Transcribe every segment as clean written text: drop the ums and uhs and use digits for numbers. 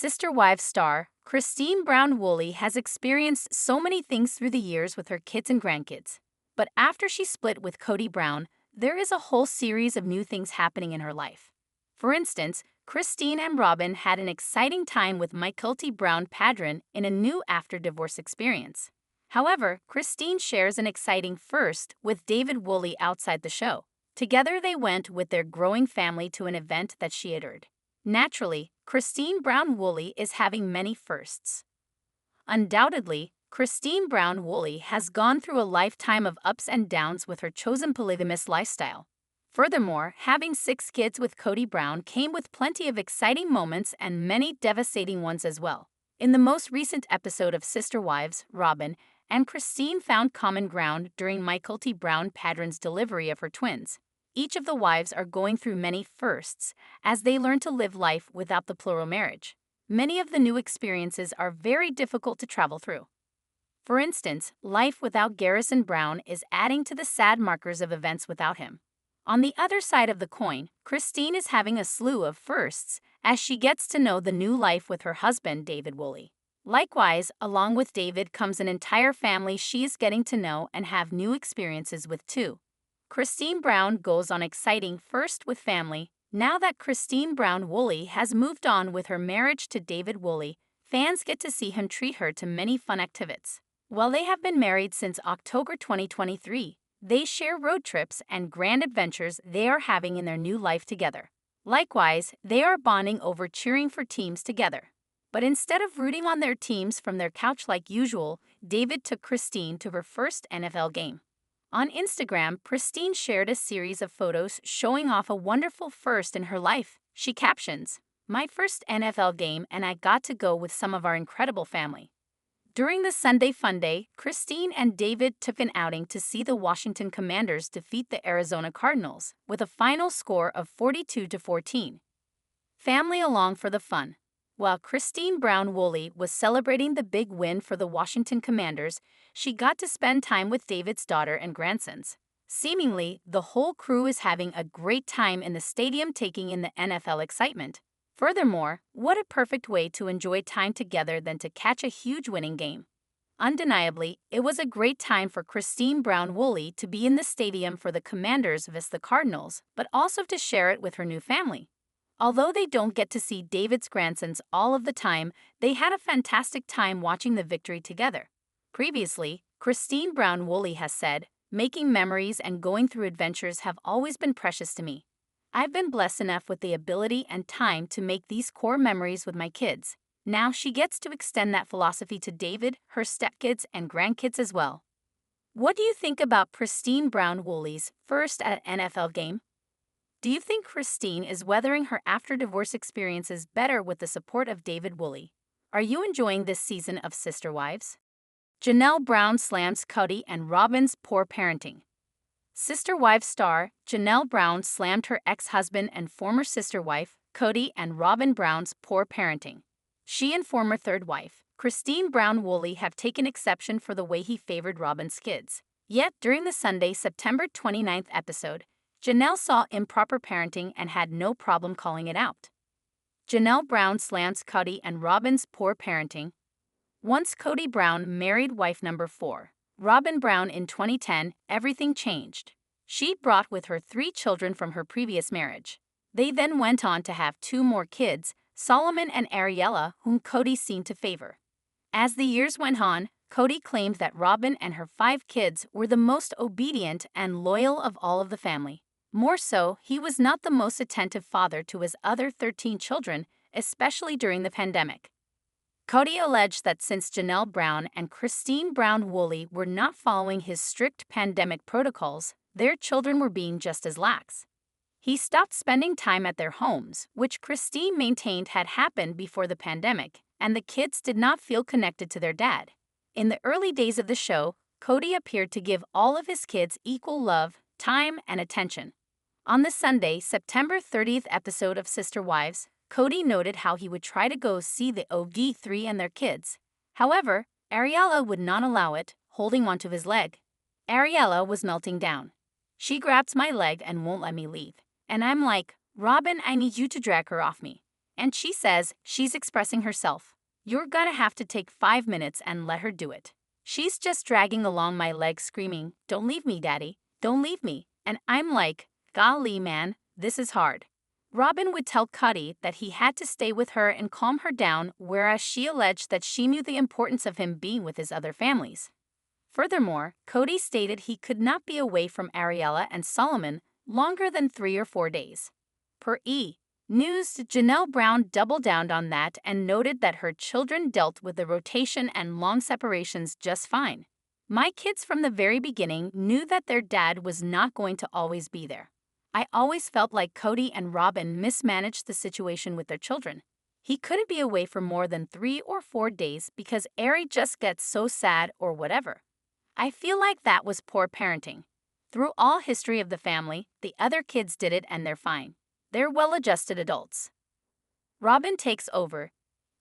Sister Wives star, Christine Brown Woolley has experienced so many things through the years with her kids and grandkids. But after she split with Kody Brown, there is a whole series of new things happening in her life. For instance, Christine and Robyn had an exciting time with Michael T. Brown Padron in a new after-divorce experience. However, Christine shares an exciting first with David Woolley outside the show. Together they went with their growing family to an event that she adored. Naturally, Christine Brown Woolley is having many firsts. Undoubtedly, Christine Brown Woolley has gone through a lifetime of ups and downs with her chosen polygamous lifestyle. Furthermore, having 6 kids with Kody Brown came with plenty of exciting moments and many devastating ones as well. In the most recent episode of Sister Wives, Robyn and Christine found common ground during Michael T. Brown Padron's delivery of her twins. Each of the wives are going through many firsts as they learn to live life without the plural marriage. Many of the new experiences are very difficult to travel through. For instance, life without Garrison Brown is adding to the sad markers of events without him. On the other side of the coin, Christine is having a slew of firsts as she gets to know the new life with her husband, David Woolley. Likewise, along with David comes an entire family she is getting to know and have new experiences with too. Christine Brown goes on exciting first with family. Now that Christine Brown Woolley has moved on with her marriage to David Woolley, fans get to see him treat her to many fun activities. While they have been married since October 2023, they share road trips and grand adventures they are having in their new life together. Likewise, they are bonding over cheering for teams together. But instead of rooting on their teams from their couch like usual, David took Christine to her first NFL game. On Instagram, Christine shared a series of photos showing off a wonderful first in her life. She captions, "My first NFL game and I got to go with some of our incredible family." During the Sunday Funday, Christine and David took an outing to see the Washington Commanders defeat the Arizona Cardinals with a final score of 42-14. Family along for the fun. While Christine Brown Woolley was celebrating the big win for the Washington Commanders, she got to spend time with David's daughter and grandsons. Seemingly, the whole crew is having a great time in the stadium taking in the NFL excitement. Furthermore, what a perfect way to enjoy time together than to catch a huge winning game. Undeniably, it was a great time for Christine Brown Woolley to be in the stadium for the Commanders vs the Cardinals, but also to share it with her new family. Although they don't get to see David's grandsons all of the time, they had a fantastic time watching the victory together. Previously, Christine Brown Woolley has said, "Making memories and going through adventures have always been precious to me. I've been blessed enough with the ability and time to make these core memories with my kids." Now she gets to extend that philosophy to David, her stepkids, and grandkids as well. What do you think about Christine Brown Woolley's first at an NFL game? Do you think Christine is weathering her after-divorce experiences better with the support of David Woolley? Are you enjoying this season of Sister Wives? Janelle Brown slams Kody and Robyn's poor parenting. Sister Wives star Janelle Brown slammed her ex-husband and former sister wife, Kody and Robyn Brown's poor parenting. She and former third wife, Christine Brown Woolley, have taken exception for the way he favored Robyn's kids. Yet, during the Sunday, September 29th episode, Janelle saw improper parenting and had no problem calling it out. Janelle Brown slams Kody and Robyn's poor parenting. Once Kody Brown married wife number 4, Robyn Brown in 2010, everything changed. She brought with her 3 children from her previous marriage. They then went on to have 2 more kids, Solomon and Ariella, whom Kody seemed to favor. As the years went on, Kody claimed that Robyn and her 5 kids were the most obedient and loyal of all of the family. More so, he was not the most attentive father to his other 13 children, especially during the pandemic. Kody alleged that since Janelle Brown and Christine Brown Woolley were not following his strict pandemic protocols, their children were being just as lax. He stopped spending time at their homes, which Christine maintained had happened before the pandemic, and the kids did not feel connected to their dad. In the early days of the show, Kody appeared to give all of his kids equal love, time, and attention. On the Sunday, September 30th episode of Sister Wives, Kody noted how he would try to go see the OG3 and their kids. However, Ariella would not allow it, holding onto his leg. Ariella was melting down. "She grabs my leg and won't let me leave. And I'm like, 'Robyn, I need you to drag her off me.' and she says she's expressing herself. You're gonna have to take 5 minutes and let her do it. She's just dragging along my legs screaming, "Don't leave me, Daddy. Don't leave me." And I'm like, golly man, this is hard. Robyn would tell Kody that he had to stay with her and calm her down, whereas she alleged that she knew the importance of him being with his other families. Furthermore, Kody stated he could not be away from Ariella and Solomon longer than 3 or 4 days. Per News, Janelle Brown doubled down on that and noted that her children dealt with the rotation and long separations just fine. My kids from the very beginning knew that their dad was not going to always be there. I always felt like Kody and Robyn mismanaged the situation with their children. He couldn't be away for more than 3 or 4 days because Ari just gets so sad or whatever. I feel like that was poor parenting. Through all history of the family, the other kids did it and they're fine. They're well-adjusted adults. Robyn takes over.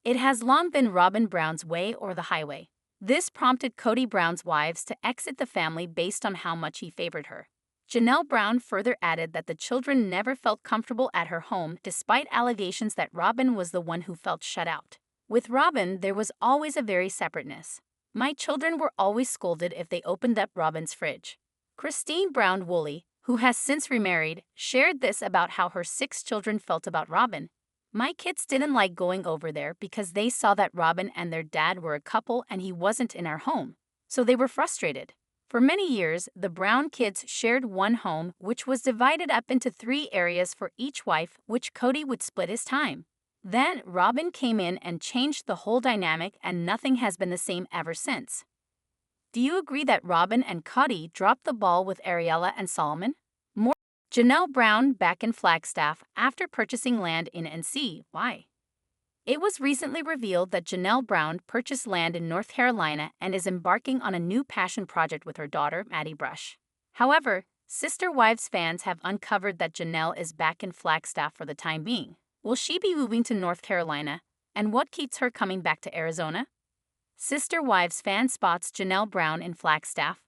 It has long been Robyn Brown's way or the highway. This prompted Kody Brown's wives to exit the family based on how much he favored her. Janelle Brown further added that the children never felt comfortable at her home despite allegations that Robyn was the one who felt shut out. With Robyn, there was always a very separateness. My children were always scolded if they opened up Robyn's fridge. Christine Brown Woolley, who has since remarried, shared this about how her 6 children felt about Robyn. My kids didn't like going over there because they saw that Robyn and their dad were a couple and he wasn't in our home, so they were frustrated. For many years, the Brown kids shared one home, which was divided up into 3 areas for each wife, which Kody would split his time. Then Robyn came in and changed the whole dynamic, and nothing has been the same ever since. Do you agree that Robyn and Kody dropped the ball with Ariella and Solomon? More. Janelle Brown back in Flagstaff after purchasing land in NC. Why? It was recently revealed that Janelle Brown purchased land in North Carolina and is embarking on a new passion project with her daughter, Maddie. However, Sister Wives fans have uncovered that Janelle is back in Flagstaff for the time being. Will she be moving to North Carolina? And what keeps her coming back to Arizona? Sister Wives fan spots Janelle Brown in Flagstaff.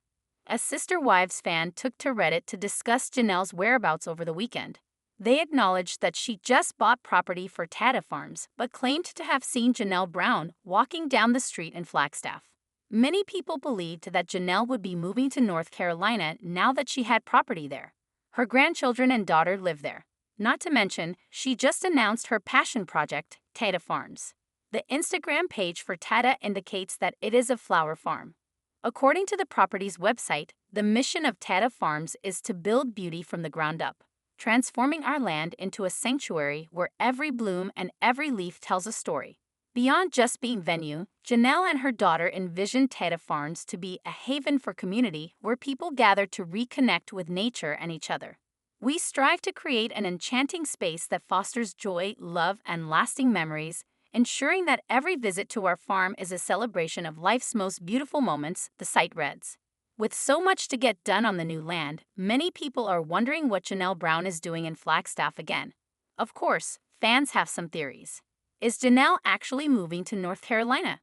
A Sister Wives fan took to Reddit to discuss Janelle's whereabouts over the weekend. They acknowledged that she just bought property for Tata Farms, but claimed to have seen Janelle Brown walking down the street in Flagstaff. Many people believed that Janelle would be moving to North Carolina now that she had property there. Her grandchildren and daughter live there. Not to mention, she just announced her passion project, Tata Farms. The Instagram page for Tata indicates that it is a flower farm. According to the property's website, the mission of Tata Farms is to build beauty from the ground up, transforming our land into a sanctuary where every bloom and every leaf tells a story. Beyond just being venue, Janelle and her daughter envisioned Tata Farms to be a haven for community where people gather to reconnect with nature and each other. We strive to create an enchanting space that fosters joy, love, and lasting memories, ensuring that every visit to our farm is a celebration of life's most beautiful moments, the site reads. With so much to get done on the new land, many people are wondering what Janelle Brown is doing in Flagstaff again. Of course, fans have some theories. Is Janelle actually moving to North Carolina?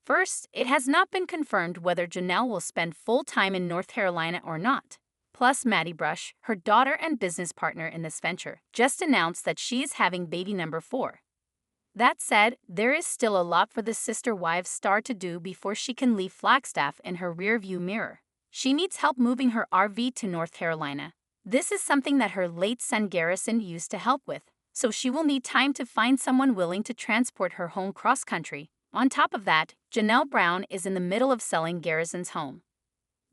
First, it has not been confirmed whether Janelle will spend full time in North Carolina or not. Plus, Maddie, her daughter and business partner in this venture, just announced that she is having baby number 4. That said, there is still a lot for the Sister Wives star to do before she can leave Flagstaff in her rearview mirror. She needs help moving her RV to North Carolina. This is something that her late son Garrison used to help with, so she will need time to find someone willing to transport her home cross-country. On top of that, Janelle Brown is in the middle of selling Garrison's home.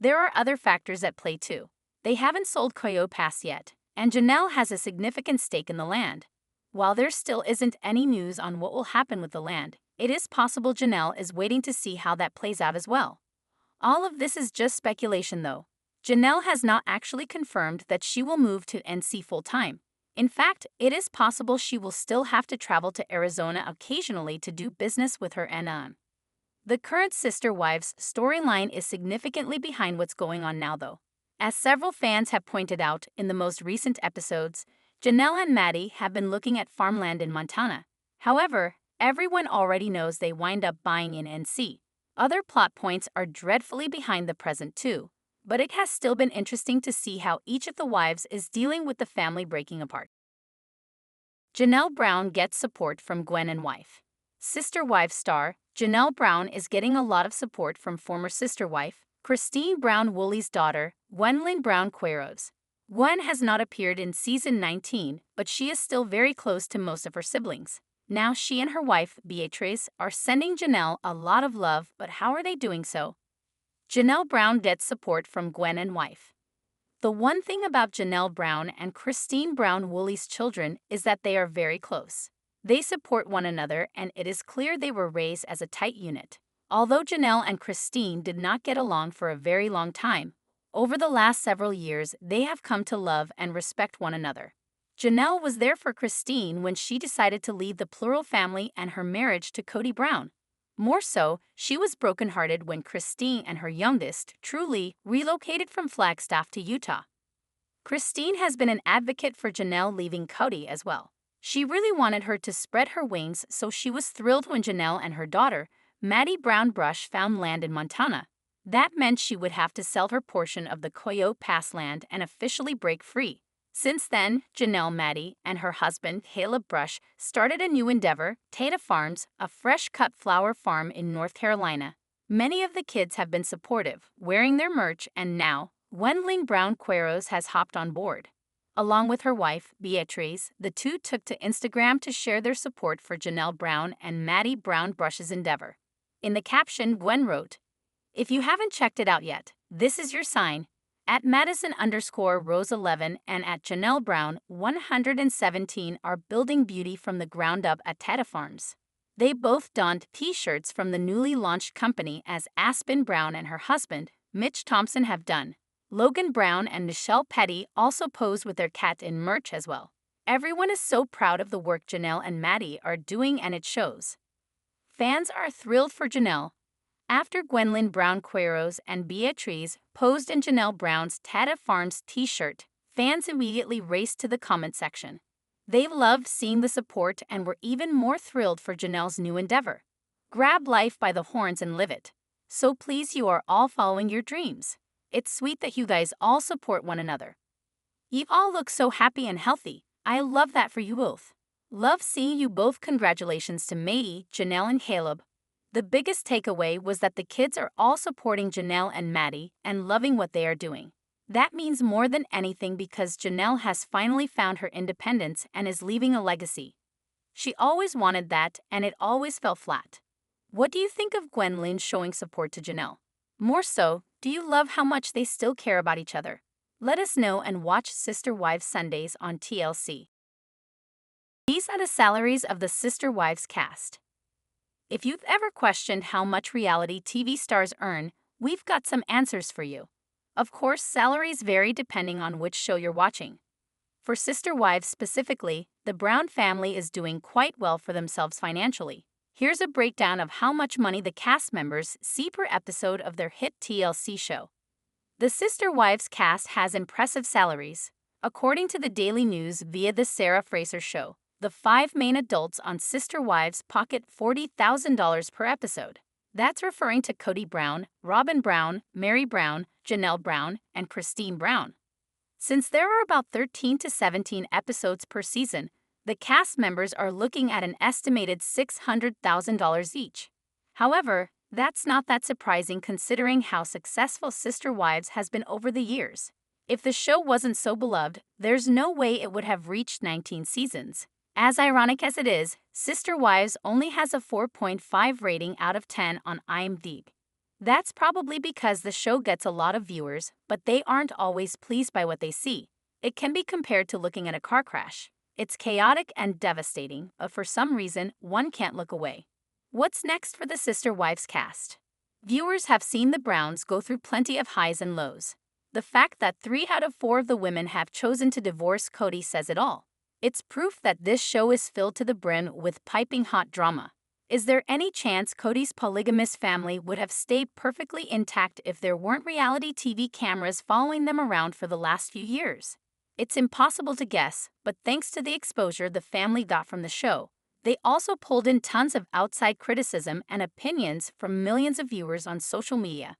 There are other factors at play too. They haven't sold Coyote Pass yet, and Janelle has a significant stake in the land. While there still isn't any news on what will happen with the land, it is possible Janelle is waiting to see how that plays out as well. All of this is just speculation though. Janelle has not actually confirmed that she will move to NC full-time. In fact, it is possible she will still have to travel to Arizona occasionally to do business with her and The current Sister Wives storyline is significantly behind what's going on now though. As several fans have pointed out in the most recent episodes, Janelle and Maddie have been looking at farmland in Montana. However, everyone already knows they wind up buying in NC. Other plot points are dreadfully behind the present too, but it has still been interesting to see how each of the wives is dealing with the family breaking apart. Janelle Brown gets support from Gwen and wife. Sister Wives star, Janelle Brown is getting a lot of support from former sister wife, Christine Brown Woolley's daughter, Gwendolyn Brown Queiroz. Gwen has not appeared in season 19, but she is still very close to most of her siblings. Now she and her wife, Beatrice, are sending Janelle a lot of love, but how are they doing so? Janelle Brown gets support from Gwen and wife. The one thing about Janelle Brown and Christine Brown Woolley's children is that they are very close. They support one another, and it is clear they were raised as a tight unit. Although Janelle and Christine did not get along for a very long time, over the last several years they have come to love and respect one another. Janelle was there for Christine when she decided to leave the plural family and her marriage to Kody Brown. More so, she was brokenhearted when Christine and her youngest, Truly, relocated from Flagstaff to Utah. Christine has been an advocate for Janelle leaving Kody as well. She really wanted her to spread her wings, so she was thrilled when Janelle and her daughter, Maddie Brown Brush, found land in Montana. That meant she would have to sell her portion of the Coyote Pass land and officially break free. Since then, Janelle, Maddie, and her husband, Caleb Brush, started a new endeavor, Tata Farms, a fresh-cut flower farm in North Carolina. Many of the kids have been supportive, wearing their merch, and now, Gwendolyn Brown Queiroz has hopped on board. Along with her wife, Beatrice, the two took to Instagram to share their support for Janelle Brown and Maddie Brown Brush's endeavor. In the caption, Gwen wrote, "If you haven't checked it out yet, this is your sign. At Madison_Rose11 and at Janelle Brown 117 are building beauty from the ground up at Tata Farms." They both donned t-shirts from the newly launched company, as Aspen Brown and her husband, Mitch Thompson, have done. Logan Brown and Michelle Petty also posed with their cat in merch as well. Everyone is so proud of the work Janelle and Maddie are doing, and it shows. Fans are thrilled for Janelle. After Gwendolyn Brown Queiroz and Beatrice posed in Janelle Brown's Tata Farms t-shirt, fans immediately raced to the comment section. They loved seeing the support and were even more thrilled for Janelle's new endeavor. Grab life by the horns and live it. So pleased you are all following your dreams. It's sweet that you guys all support one another. You all look so happy and healthy. I love that for you both. Love seeing you both. Congratulations to Maddie, Janelle, and Caleb. The biggest takeaway was that the kids are all supporting Janelle and Maddie and loving what they are doing. That means more than anything, because Janelle has finally found her independence and is leaving a legacy. She always wanted that, and it always fell flat. What do you think of Gwendolyn showing support to Janelle? More so, do you love how much they still care about each other? Let us know and watch Sister Wives Sundays on TLC. These are the salaries of the Sister Wives cast. If you've ever questioned how much reality TV stars earn, we've got some answers for you. Of course, salaries vary depending on which show you're watching. For Sister Wives specifically, the Brown family is doing quite well for themselves financially. Here's a breakdown of how much money the cast members see per episode of their hit TLC show. The Sister Wives cast has impressive salaries. According to the Daily News via the Sarah Fraser Show, the 5 main adults on Sister Wives pocket $40,000 per episode. That's referring to Kody Brown, Robyn Brown, Mary Brown, Janelle Brown, and Christine Brown. Since there are about 13 to 17 episodes per season, the cast members are looking at an estimated $600,000 each. However, that's not that surprising considering how successful Sister Wives has been over the years. If the show wasn't so beloved, there's no way it would have reached 19 seasons. As ironic as it is, Sister Wives only has a 4.5 rating out of 10 on IMDb. That's probably because the show gets a lot of viewers, but they aren't always pleased by what they see. It can be compared to looking at a car crash. It's chaotic and devastating, but for some reason, one can't look away. What's next for the Sister Wives cast? Viewers have seen the Browns go through plenty of highs and lows. The fact that 3 out of 4 of the women have chosen to divorce Kody says it all. It's proof that this show is filled to the brim with piping hot drama. Is there any chance Kody's polygamous family would have stayed perfectly intact if there weren't reality TV cameras following them around for the last few years? It's impossible to guess, but thanks to the exposure the family got from the show, they also pulled in tons of outside criticism and opinions from millions of viewers on social media.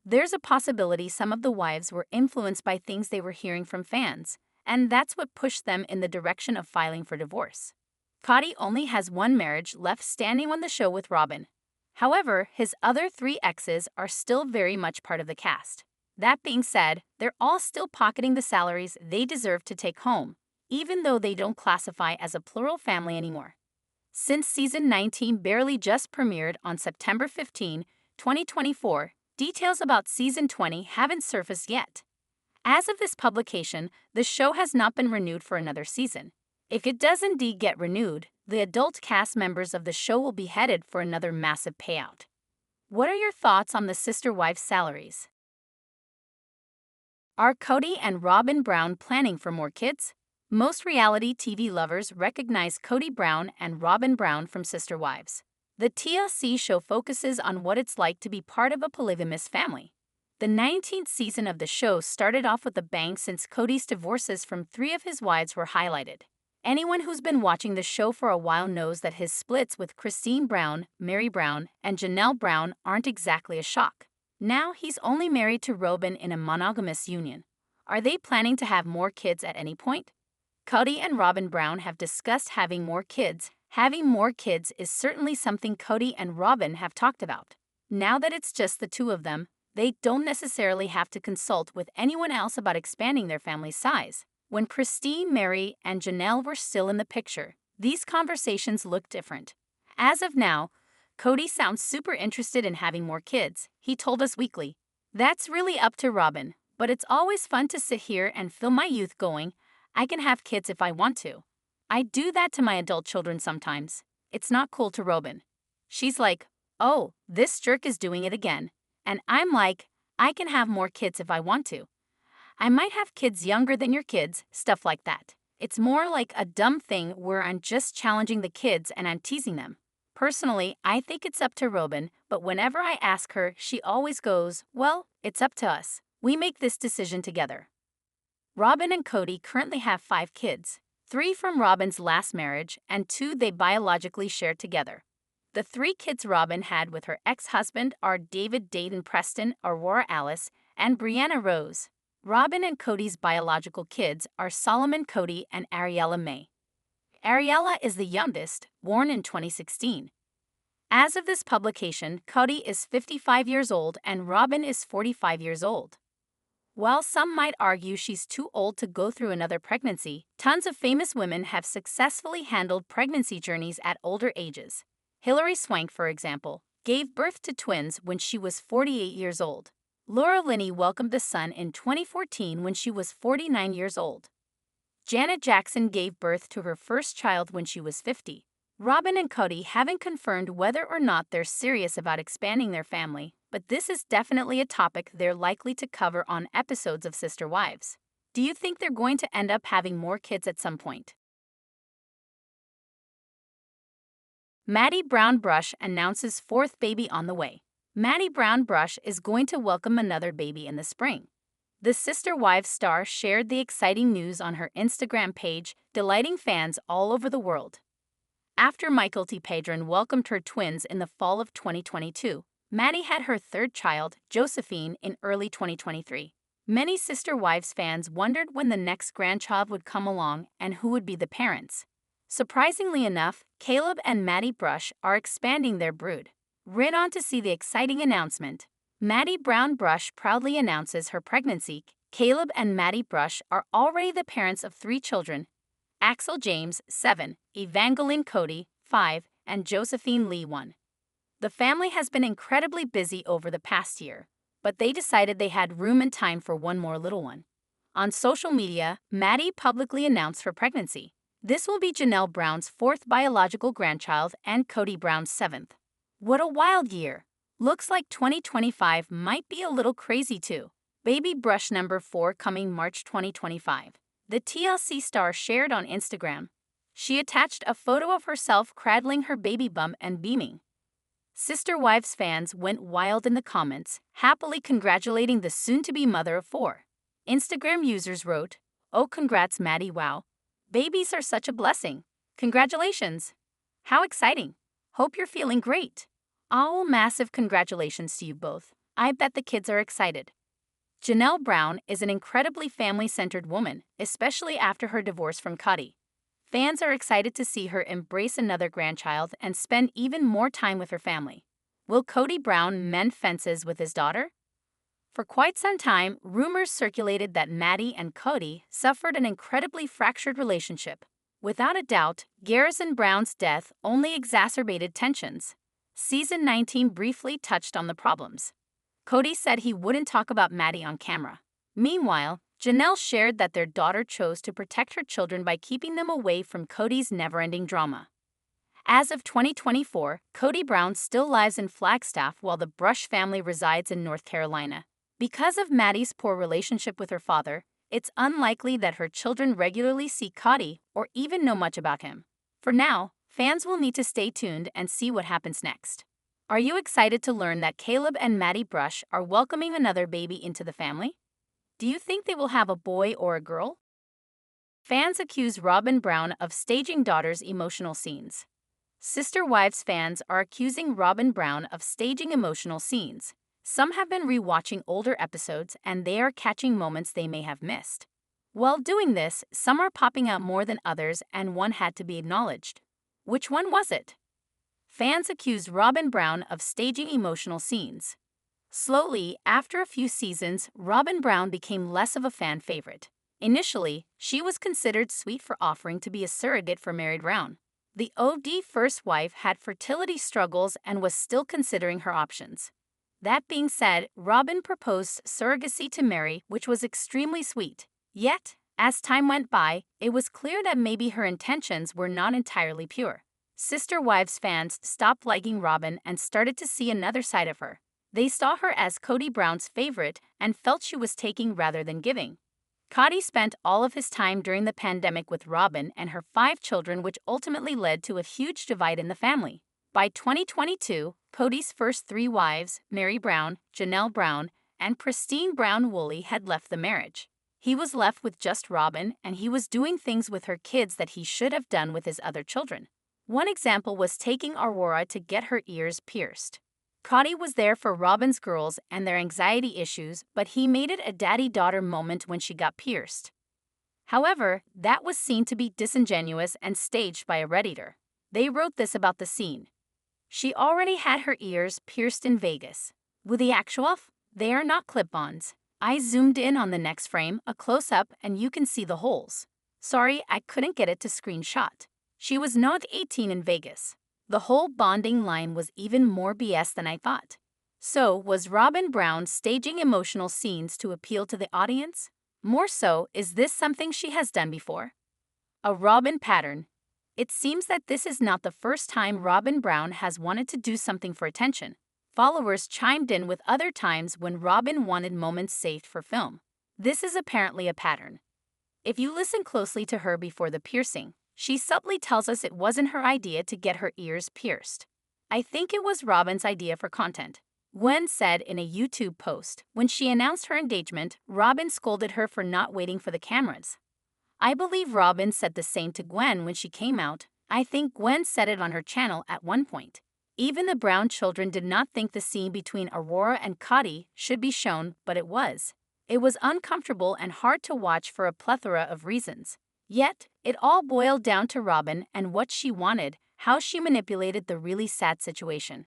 There's a possibility some of the wives were influenced by things they were hearing from fans, and that's what pushed them in the direction of filing for divorce. Kody only has one marriage left standing on the show with Robyn. However, his other three exes are still very much part of the cast. That being said, they're all still pocketing the salaries they deserve to take home, even though they don't classify as a plural family anymore. Since season 19 barely just premiered on September 15, 2024, details about season 20 haven't surfaced yet. As of this publication, the show has not been renewed for another season. If it does indeed get renewed, the adult cast members of the show will be headed for another massive payout. What are your thoughts on the sister wives' salaries? Are Kody and Robyn Brown planning for more kids? Most reality TV lovers recognize Kody Brown and Robyn Brown from Sister Wives. The TLC show focuses on what it's like to be part of a polygamous family. The 19th season of the show started off with a bang since Kody's divorces from three of his wives were highlighted. Anyone who's been watching the show for a while knows that his splits with Christine Brown, Mary Brown, and Janelle Brown aren't exactly a shock. Now he's only married to Robyn in a monogamous union. Are they planning to have more kids at any point? Kody and Robyn Brown have discussed having more kids. Having more kids is certainly something Kody and Robyn have talked about. Now that it's just the two of them, they don't necessarily have to consult with anyone else about expanding their family size. When Christine, Mary, and Janelle were still in the picture, these conversations looked different. As of now, Kody sounds super interested in having more kids, he told Us Weekly. That's really up to Robyn, but it's always fun to sit here and feel my youth going. I can have kids if I want to. I do that to my adult children sometimes. It's not cool to Robyn. She's like, oh, this jerk is doing it again. And I'm like, I can have more kids if I want to. I might have kids younger than your kids, stuff like that. It's more like a dumb thing where I'm just challenging the kids and I'm teasing them. Personally, I think it's up to Robyn, but whenever I ask her, she always goes, well, it's up to us. We make this decision together. Robyn and Kody currently have 5 kids, 3 from Robyn's last marriage and 2 they biologically shared together. The 3 kids Robyn had with her ex-husband are David Dayton Preston, Aurora Alice, and Brianna Rose. Robyn and Kody's biological kids are Solomon Kody and Ariella May. Ariella is the youngest, born in 2016. As of this publication, Kody is 55 years old and Robyn is 45 years old. While some might argue she's too old to go through another pregnancy, tons of famous women have successfully handled pregnancy journeys at older ages. Hilary Swank, for example, gave birth to twins when she was 48 years old. Laura Linney welcomed the son in 2014 when she was 49 years old. Janet Jackson gave birth to her first child when she was 50. Robyn and Kody haven't confirmed whether or not they're serious about expanding their family, but this is definitely a topic they're likely to cover on episodes of Sister Wives. Do you think they're going to end up having more kids at some point? Maddie Brown Brush announces 4th baby on the way. Maddie Brown Brush is going to welcome another baby in the spring. The Sister Wives star shared the exciting news on her Instagram page, delighting fans all over the world. After Michael T. Padron welcomed her twins in the fall of 2022, Maddie had her 3rd child, Josephine, in early 2023. Many Sister Wives fans wondered when the next grandchild would come along and who would be the parents. Surprisingly enough, Caleb and Maddie Brush are expanding their brood. Read on to see the exciting announcement. Maddie Brown Brush proudly announces her pregnancy. Caleb and Maddie Brush are already the parents of 3 children: Axel James, 7, Evangeline Kody, 5, and Josephine Lee, 1. The family has been incredibly busy over the past year, but they decided they had room and time for one more little one. On social media, Maddie publicly announced her pregnancy. This will be Janelle Brown's 4th biological grandchild and Kody Brown's 7th. What a wild year! Looks like 2025 might be a little crazy too. Baby Brush number 4 coming March 2025. The TLC star shared on Instagram. She attached a photo of herself cradling her baby bump and beaming. Sister Wives fans went wild in the comments, happily congratulating the soon-to-be mother of 4. Instagram users wrote, "Oh, congrats, Maddie, wow. Babies are such a blessing. Congratulations. How exciting. Hope you're feeling great. Oh, massive congratulations to you both. I bet the kids are excited." Janelle Brown is an incredibly family-centered woman, especially after her divorce from Kody. Fans are excited to see her embrace another grandchild and spend even more time with her family. Will Kody Brown mend fences with his daughter? For quite some time, rumors circulated that Maddie and Kody suffered an incredibly fractured relationship. Without a doubt, Garrison Brown's death only exacerbated tensions. Season 19 briefly touched on the problems. Kody said he wouldn't talk about Maddie on camera. Meanwhile, Janelle shared that their daughter chose to protect her children by keeping them away from Kody's never-ending drama. As of 2024, Kody Brown still lives in Flagstaff while the Brush family resides in North Carolina. Because of Maddie's poor relationship with her father, it's unlikely that her children regularly see Kody or even know much about him. For now, fans will need to stay tuned and see what happens next. Are you excited to learn that Caleb and Maddie Brush are welcoming another baby into the family? Do you think they will have a boy or a girl? Fans accuse Robyn Brown of staging daughter's emotional scenes. Sister Wives fans are accusing Robyn Brown of staging emotional scenes. Some have been rewatching older episodes and they are catching moments they may have missed. While doing this, some are popping out more than others and one had to be acknowledged. Which one was it? Fans accused Robyn Brown of staging emotional scenes. Slowly, after a few seasons, Robyn Brown became less of a fan favorite. Initially, she was considered sweet for offering to be a surrogate for Mary Brown. The OD first wife had fertility struggles and was still considering her options. That being said, Robyn proposed surrogacy to Mary, which was extremely sweet. Yet, as time went by, it was clear that maybe her intentions were not entirely pure. Sister Wives fans stopped liking Robyn and started to see another side of her. They saw her as Kody Brown's favorite and felt she was taking rather than giving. Kody spent all of his time during the pandemic with Robyn and her 5 children, which ultimately led to a huge divide in the family. By 2022, Kody's first 3 wives, Mary Brown, Janelle Brown, and Christine Brown Woolley, had left the marriage. He was left with just Robyn, and he was doing things with her kids that he should have done with his other children. One example was taking Aurora to get her ears pierced. Kody was there for Robyn's girls and their anxiety issues, but he made it a daddy-daughter moment when she got pierced. However, that was seen to be disingenuous and staged by a Redditor. They wrote this about the scene. She already had her ears pierced in Vegas. With the actual, they are not clip-ons. I zoomed in on the next frame, a close-up, and you can see the holes. Sorry, I couldn't get it to screenshot. She was not 18 in Vegas. The whole bonding line was even more BS than I thought. So, was Robyn Brown staging emotional scenes to appeal to the audience? More so, is this something she has done before? A Robyn pattern. It seems that this is not the first time Robyn Brown has wanted to do something for attention. Followers chimed in with other times when Robyn wanted moments saved for film. This is apparently a pattern. If you listen closely to her before the piercing, she subtly tells us it wasn't her idea to get her ears pierced. I think it was Robyn's idea for content. Gwen said in a YouTube post, when she announced her engagement, Robyn scolded her for not waiting for the cameras. I believe Robyn said the same to Gwen when she came out. I think Gwen said it on her channel at one point. Even the Brown children did not think the scene between Aurora and Kody should be shown, but it was. It was uncomfortable and hard to watch for a plethora of reasons. Yet, it all boiled down to Robyn and what she wanted, how she manipulated the really sad situation.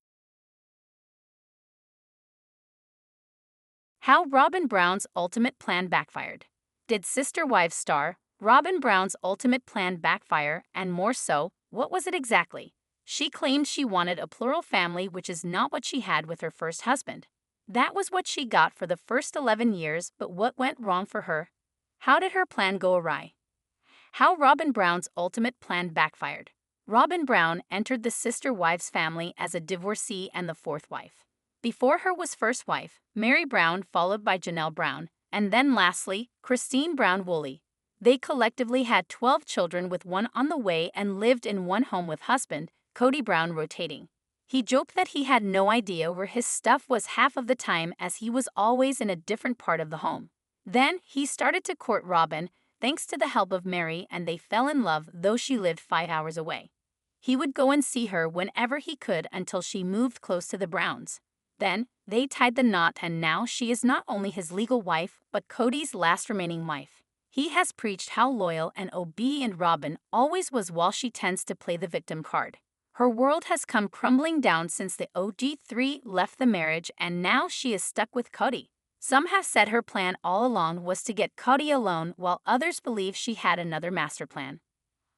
How Robyn Brown's ultimate plan backfired. Did Sister Wives star Robyn Brown's ultimate plan backfire, and more so, what was it exactly? She claimed she wanted a plural family, which is not what she had with her first husband. That was what she got for the first 11 years, but what went wrong for her? How did her plan go awry? How Robyn Brown's ultimate plan backfired. Robyn Brown entered the Sister Wives family as a divorcee and the 4th wife. Before her was first wife, Mary Brown, followed by Janelle Brown, and then lastly, Christine Brown Woolley. They collectively had 12 children with one on the way and lived in one home with husband, Kody Brown, rotating. He joked that he had no idea where his stuff was half of the time as he was always in a different part of the home. Then, he started to court Robyn, thanks to the help of Mary, and they fell in love, though she lived 5 hours away. He would go and see her whenever he could until she moved close to the Browns. Then, they tied the knot, and now she is not only his legal wife, but Kody's last remaining wife. He has preached how loyal and obedient Robyn always was, while she tends to play the victim card. Her world has come crumbling down since the OG3 left the marriage, and now she is stuck with Kody. Some have said her plan all along was to get Kody alone, while others believe she had another master plan.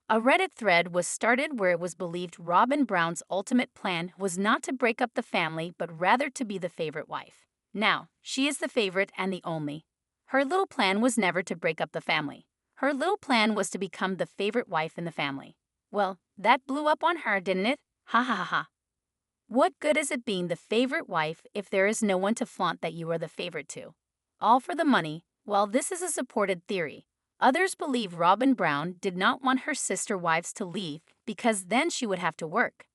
A Reddit thread was started where it was believed Robyn Brown's ultimate plan was not to break up the family but rather to be the favorite wife. Now, she is the favorite and the only. Her little plan was never to break up the family. Her little plan was to become the favorite wife in the family. Well, that blew up on her, didn't it? Ha ha ha ha. What good is it being the favorite wife if there is no one to flaunt that you are the favorite to? All for the money. Well, this is a supported theory. Others believe Robyn Brown did not want her sister wives to leave because then she would have to work.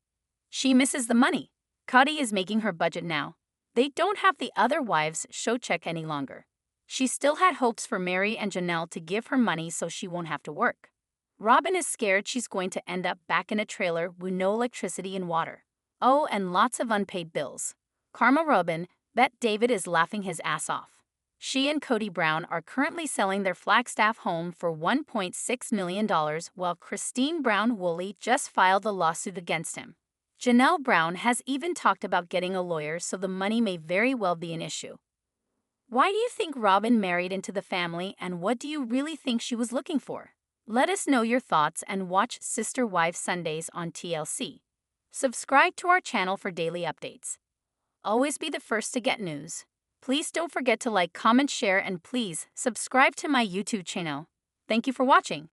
She misses the money. Kody is making her budget now. They don't have the other wives' show check any longer. She still had hopes for Mary and Janelle to give her money so she won't have to work. Robyn is scared she's going to end up back in a trailer with no electricity and water. Oh, and lots of unpaid bills. Karma Robyn bet David is laughing his ass off. She and Kody Brown are currently selling their Flagstaff home for $1.6 million, while Christine Brown Woolley just filed a lawsuit against him. Janelle Brown has even talked about getting a lawyer, so the money may very well be an issue. Why do you think Robyn married into the family, and what do you really think she was looking for? Let us know your thoughts and watch Sister Wives Sundays on TLC. Subscribe to our channel for daily updates. Always be the first to get news. Please don't forget to like, comment, share, and please subscribe to my YouTube channel. Thank you for watching.